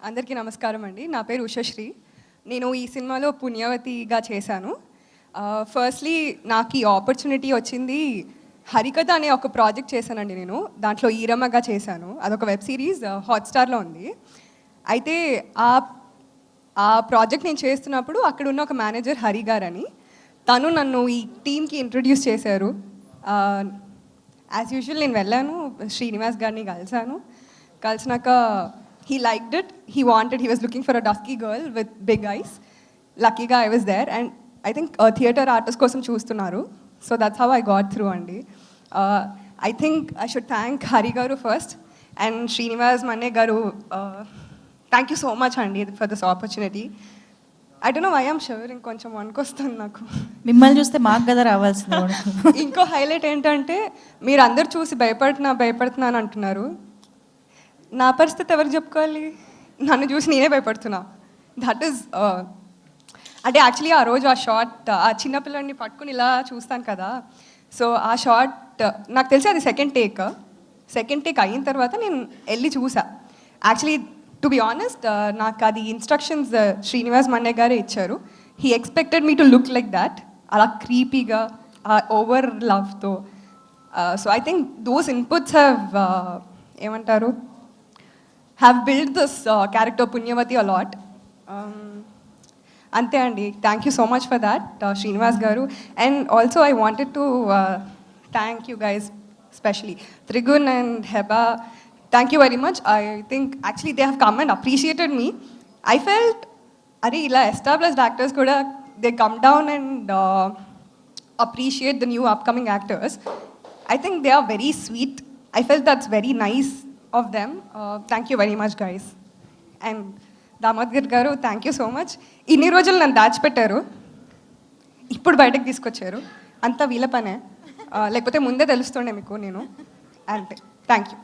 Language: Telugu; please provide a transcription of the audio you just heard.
అందరికీ నమస్కారం అండి. నా పేరు ఉషశ్రీ. నేను ఈ సినిమాలో పుణ్యవతిగా చేశాను. ఫస్ట్‌లీ నాకు ఈ ఆపర్చునిటీ వచ్చింది హరికథ అనే ఒక ప్రాజెక్ట్ చేశానండి నేను. దాంట్లో ఈరమ్మగా చేశాను. అదొక వెబ్ సిరీస్ హాట్‌స్టార్‌లో ఉంది. అయితే ఆ ప్రాజెక్ట్ నేను చేస్తున్నప్పుడు అక్కడున్న ఒక మేనేజర్ హరి గారని తను నన్ను ఈ టీమ్‌కి ఇంట్రొడ్యూస్ చేశారు. యాజ్ యూజువల్ నేను వెళ్ళాను. శ్రీనివాస్ గారిని కలిసినాక he liked it. He was looking for a dusky girl with big eyes. Luckyగా I was there and I think theatre artist కోసం చూస్తున్నారు. So that's how I got through అండి. I think I should thank Hari garu first and Srinivas Manne garu. Thank you so much అండి for this opportunity. I don't know why I'm shivering, కొంచెం వణుకొస్తుంది నాకు. మిమ్మల్ని చూస్తే మాకు కదా రావాల్సింది. ఇంకో హైలైట్ ఏంటంటే మీరు అందరు చూసి భయపడుతున్నాను అంటున్నారు. నా పరిస్థితి ఎవరికి చెప్పుకోవాలి? నన్ను చూసి నేనే భయపడుతున్నా. దట్ ఈస్ అంటే యాక్చువల్లీ ఆ రోజు ఆ షాట్ ఆ చిన్నపిల్లని పట్టుకుని ఇలా చూస్తాను కదా. సో ఆ షాట్ నాకు తెలిసి అది సెకండ్ టేక్ అయిన తర్వాత నేను వెళ్ళి చూసా. యాక్చువల్లీ టు బి ఆనెస్ట్ నాకు అది ఇన్స్ట్రక్షన్స్ శ్రీనివాస్ మన్నే గారే ఇచ్చారు. He expected me to look like that, అలా క్రీపీగా ఓవర్ లవ్తో. So I think those inputs ఏమంటారు have built this character Punyavati a lot. Ante andi, thank you so much for that, Srinivas garu. And also I wanted to thank you guys, especially Trigun and Heba. Thank you very much. I think actually they have come and appreciated me. I felt are ila established actors kuda they come down and appreciate the new upcoming actors. I think they are very sweet. I felt that's very nice of them. Thank you very much guys. And Damodar గారు థ్యాంక్ యూ సో మచ్. ఇన్ని రోజులు నన్ను దాచిపెట్టారు, ఇప్పుడు బయటకు తీసుకొచ్చారు. అంతా వీళ్ళ పనే, లేకపోతే ముందే తెలుస్తుండే మీకు నేను. అంటే థ్యాంక్ యూ.